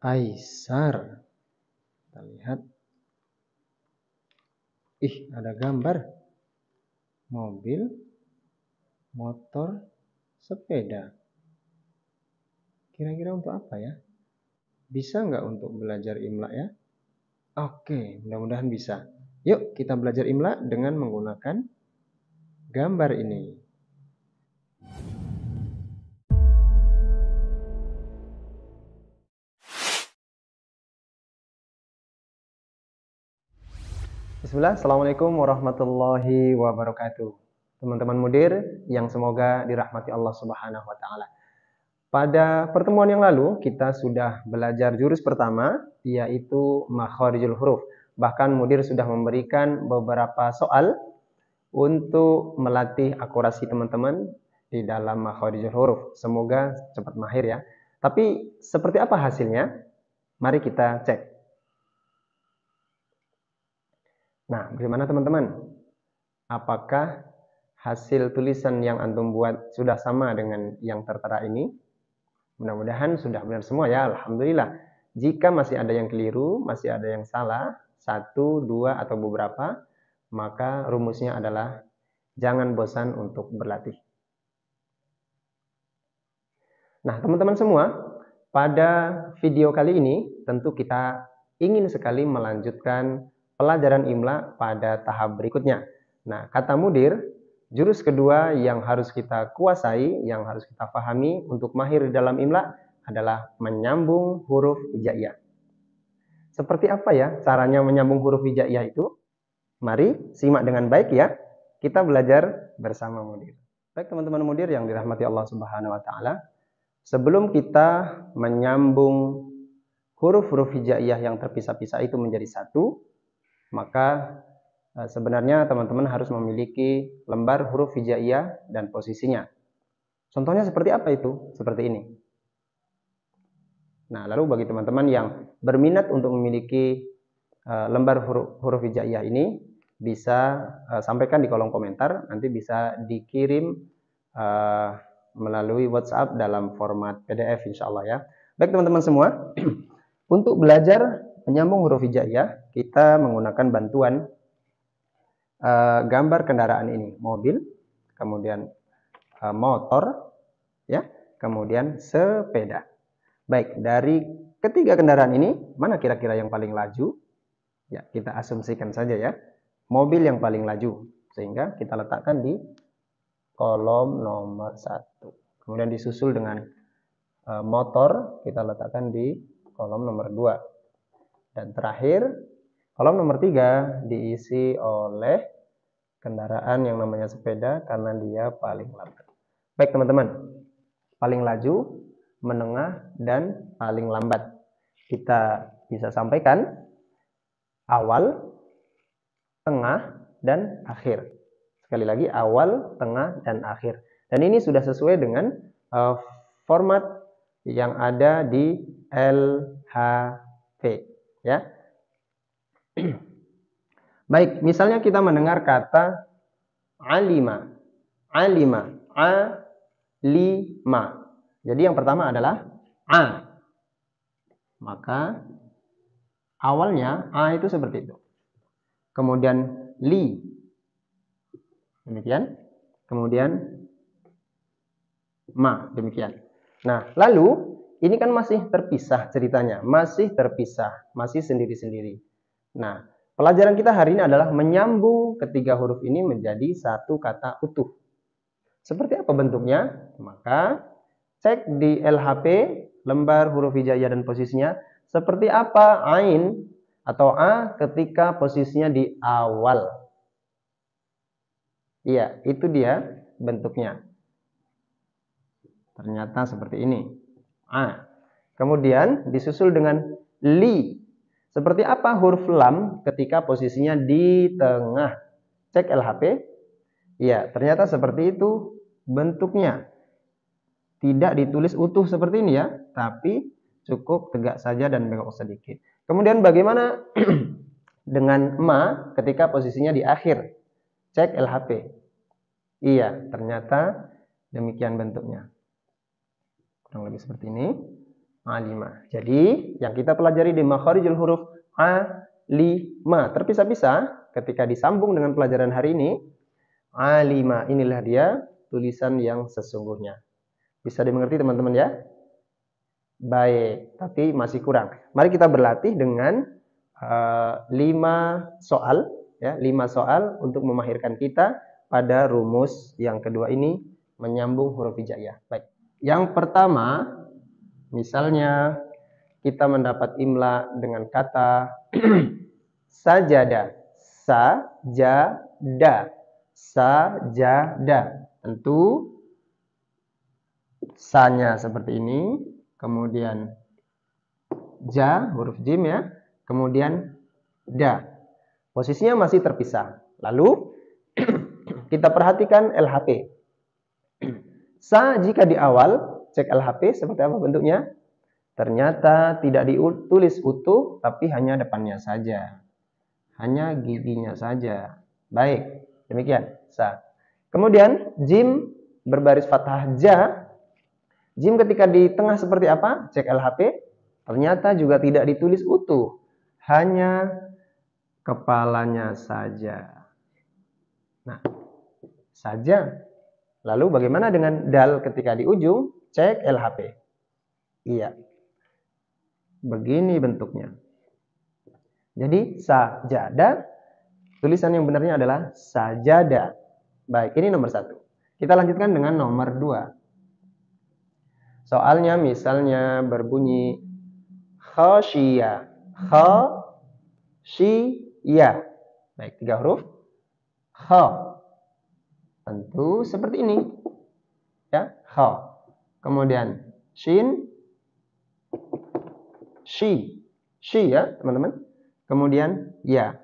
Aisar. Kita lihat. Ada gambar. Mobil, motor, sepeda. Kira-kira untuk apa ya? Bisa nggak untuk belajar imla ya? Oke, mudah-mudahan bisa. Yuk kita belajar imla dengan menggunakan gambar ini. Bismillah, Assalamualaikum warahmatullahi wabarakatuh. Teman-teman mudir yang semoga dirahmati Allah Subhanahu wa Ta'ala. Pada pertemuan yang lalu kita sudah belajar jurus pertama, yaitu makharijul huruf. Bahkan mudir sudah memberikan beberapa soal untuk melatih akurasi teman-teman di dalam makharijul huruf. Semoga cepat mahir ya. Tapi seperti apa hasilnya? Mari kita cek. Nah, bagaimana teman-teman? Apakah hasil tulisan yang antum buat sudah sama dengan yang tertera ini? Mudah-mudahan sudah benar semua ya, alhamdulillah. Jika masih ada yang keliru, masih ada yang salah, 1, 2, atau beberapa, maka rumusnya adalah jangan bosan untuk berlatih. Nah, teman-teman semua, pada video kali ini tentu kita ingin sekali melanjutkan pelajaran imla pada tahap berikutnya. Nah, kata mudir, jurus kedua yang harus kita kuasai, yang harus kita pahami untuk mahir dalam imla adalah menyambung huruf hijaiyah. Seperti apa ya caranya menyambung huruf hijaiyah itu? Mari simak dengan baik ya. Kita belajar bersama mudir. Baik teman-teman mudir yang dirahmati Allah Subhanahu wa Ta'ala. Sebelum kita menyambung huruf-huruf hijaiyah yang terpisah-pisah itu menjadi satu, maka sebenarnya teman-teman harus memiliki lembar huruf hijaiyah dan posisinya. Contohnya seperti apa itu? Seperti ini. Nah, lalu bagi teman-teman yang berminat untuk memiliki lembar huruf hijaiyah ini, bisa sampaikan di kolom komentar, nanti bisa dikirim melalui WhatsApp dalam format PDF insya Allah ya. Baik teman-teman semua, untuk belajar menyambung huruf hijaiyah, kita menggunakan bantuan gambar kendaraan ini, mobil, kemudian motor, ya, kemudian sepeda. Baik, dari ketiga kendaraan ini, mana kira-kira yang paling laju? Ya, kita asumsikan saja ya, mobil yang paling laju, sehingga kita letakkan di kolom nomor 1. Kemudian disusul dengan motor, kita letakkan di kolom nomor 2. Dan terakhir, kolom nomor 3 diisi oleh kendaraan yang namanya sepeda karena dia paling lambat. Baik teman-teman, paling laju, menengah, dan paling lambat. Kita bisa sampaikan awal, tengah, dan akhir. Sekali lagi, awal, tengah, dan akhir. Dan ini sudah sesuai dengan format yang ada di LHP. Ya. Baik, misalnya kita mendengar kata alima, alima, alima. Jadi yang pertama adalah a. Maka awalnya a itu seperti itu. Kemudian li. Demikian. Kemudian ma, demikian. Nah, lalu ini kan masih terpisah ceritanya, masih terpisah, masih sendiri-sendiri. Nah, pelajaran kita hari ini adalah menyambung ketiga huruf ini menjadi satu kata utuh. Seperti apa bentuknya? Maka cek di LHP, lembar huruf hijaiyah dan posisinya, seperti apa ain atau a ketika posisinya di awal. Iya, itu dia bentuknya. Ternyata seperti ini. A. Kemudian disusul dengan li. Seperti apa huruf lam ketika posisinya di tengah? Cek LHP. Ya, ternyata seperti itu bentuknya. Tidak ditulis utuh seperti ini ya, tapi cukup tegak saja dan bengkok sedikit. Kemudian bagaimana dengan ma ketika posisinya di akhir? Cek LHP. Iya, ternyata demikian bentuknya. Kurang lebih seperti ini. alima. Jadi yang kita pelajari di makharijul huruf alima terpisah-pisah ketika disambung dengan pelajaran hari ini. Alima, inilah dia tulisan yang sesungguhnya. Bisa dimengerti teman-teman ya? Baik, tapi masih kurang. Mari kita berlatih dengan 5 soal, ya, 5 soal untuk memahirkan kita pada rumus yang kedua ini menyambung huruf hijaiyah. Baik. Yang pertama, misalnya kita mendapat imla dengan kata sajada. Sajada. Sajada. Tentu sa-nya seperti ini, kemudian ja, huruf jim ya, kemudian da. Posisinya masih terpisah. Lalu kita perhatikan LHP. Sa jika di awal, cek LHP seperti apa bentuknya? Ternyata tidak ditulis utuh, tapi hanya depannya saja. Hanya giginya saja. Baik, demikian. Sa. Kemudian jim berbaris fathah ja. Jim ketika di tengah seperti apa? Cek LHP. Ternyata juga tidak ditulis utuh. Hanya kepalanya saja. Nah, saja. Lalu bagaimana dengan dal ketika di ujung? Cek LHP. Iya. Begini bentuknya. Jadi sajada, tulisan yang benarnya adalah sajada. Baik, ini nomor 1. Kita lanjutkan dengan nomor 2. Soalnya misalnya berbunyi khasyiya. Khasyiya. Baik, 3 huruf. Kha. Tentu seperti ini. Ya, kha. Kemudian shin. Shi. Shi ya, teman-teman. Kemudian ya.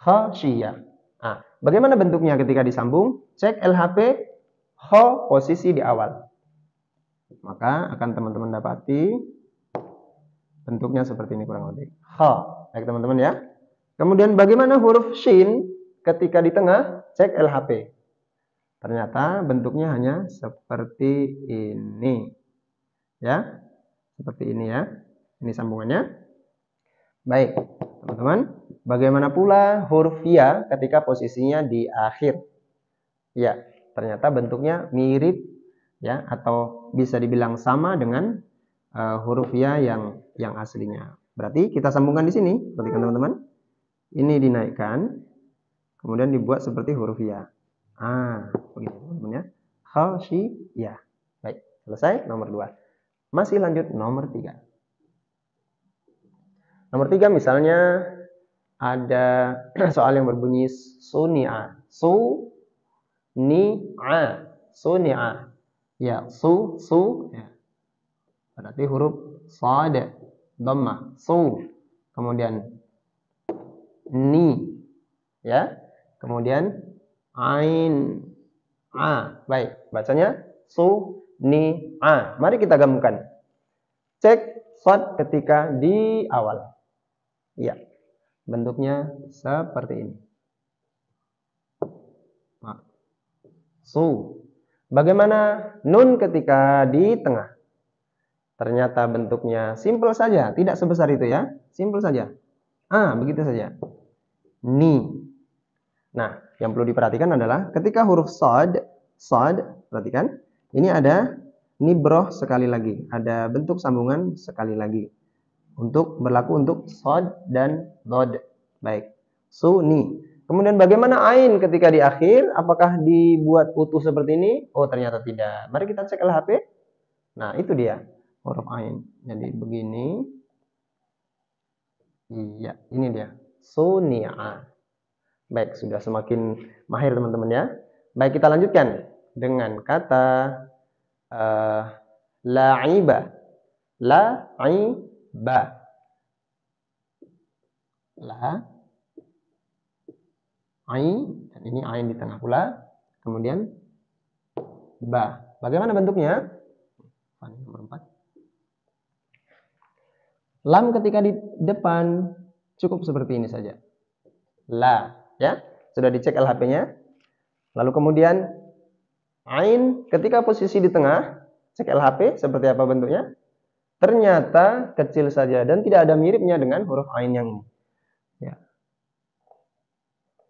Khasyiya. Nah, bagaimana bentuknya ketika disambung? Cek LHP. Kha posisi di awal. Maka akan teman-teman dapati bentuknya seperti ini kurang lebih. Kha. Baik teman-teman ya. Kemudian bagaimana huruf shin ketika di tengah? Cek LHP. Ternyata bentuknya hanya seperti ini. Ya. Seperti ini ya. Ini sambungannya. Baik, teman-teman. Bagaimana pula huruf ya ketika posisinya di akhir? Ya, ternyata bentuknya mirip ya, atau bisa dibilang sama dengan huruf ya yang aslinya. Berarti kita sambungkan di sini, perhatikan teman-teman. Ini dinaikkan, kemudian dibuat seperti huruf ya. Begitu teman-teman ya. Khasyiya. Baik, selesai nomor 2. Masih lanjut nomor 3. Nomor 3 misalnya ada soal yang berbunyi suni'a. Suni'a. Suni'a. Ya, su ya. Berarti huruf shad, dhammah, su. Kemudian ni. Ya. Kemudian ain. Baik, bacanya suni'a. Mari kita gabungkan. Cek shad ketika di awal. Ya. Bentuknya seperti ini. Su. Bagaimana nun ketika di tengah? Ternyata bentuknya simpel saja, tidak sebesar itu ya. Simpel saja. Begitu saja. Ni. Nah, yang perlu diperhatikan adalah ketika huruf shad, perhatikan, ini ada nibroh sekali lagi, ada bentuk sambungan sekali lagi. Berlaku untuk shad dan dhad. Baik. Suni. Kemudian bagaimana ain ketika di akhir? Apakah dibuat utuh seperti ini? Oh, ternyata tidak. Mari kita cek LHP. Nah, itu dia huruf ain. Jadi begini. Iya, ini dia. Suni'a. Baik, sudah semakin mahir teman-teman ya. Baik, kita lanjutkan dengan kata la'iba. La'iba. Dan ini ain di tengah pula. Kemudian ba. Bagaimana bentuknya? Nomor 4. Lam ketika di depan cukup seperti ini saja. La, ya. Sudah dicek LHP-nya. Lalu kemudian ain ketika posisi di tengah Cek LHP seperti apa bentuknya? Ternyata kecil saja dan tidak ada miripnya dengan huruf ain yang ini. Ya.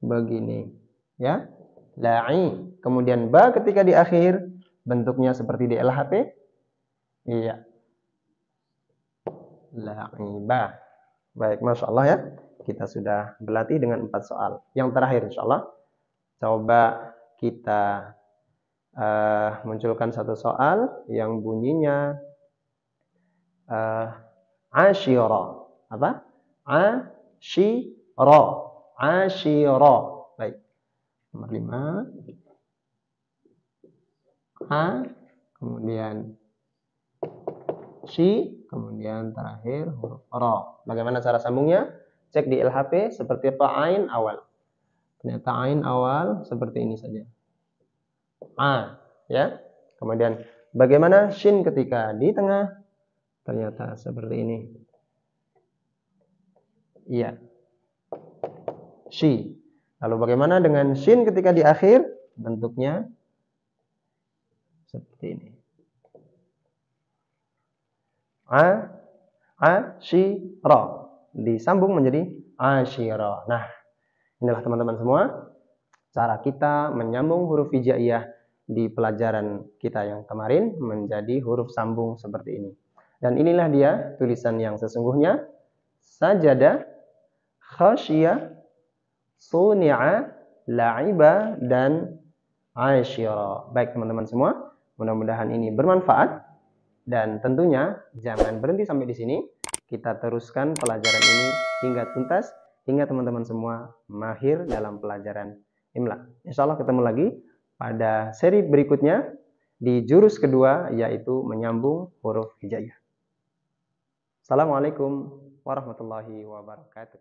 Begini, ya. La'i. Kemudian ba ketika di akhir bentuknya seperti di LHP. Iya. La'iba. Baik, Masya Allah ya. Kita sudah berlatih dengan 4 soal. Yang terakhir insya Allah. Coba kita munculkan satu soal yang bunyinya asyira. Apa? Asyira. Asyira. Baik. Nomor 5. A. Kemudian kemudian terakhir huruf ra. Bagaimana cara sambungnya? Cek di LHP seperti apa ain awal. Ternyata ain awal seperti ini saja. A, ya. Kemudian bagaimana shin ketika di tengah? Ternyata seperti ini. Iya. Shi. Lalu bagaimana dengan shin ketika di akhir? Bentuknya seperti ini. Asyira. Disambung menjadi asyira. Nah, inilah teman-teman semua cara kita menyambung huruf hijaiyah di pelajaran kita yang kemarin menjadi huruf sambung seperti ini. Dan inilah dia tulisan yang sesungguhnya. Sajada, khasyiyah, suni'a, la'iba, dan asyira. Baik teman-teman semua, mudah-mudahan ini bermanfaat. Dan tentunya jangan berhenti sampai di sini. Kita teruskan pelajaran ini hingga tuntas, hingga teman-teman semua mahir dalam pelajaran Imla. Insya Allah ketemu lagi pada seri berikutnya di jurus kedua, yaitu menyambung huruf hijaiyah. Assalamualaikum warahmatullahi wabarakatuh.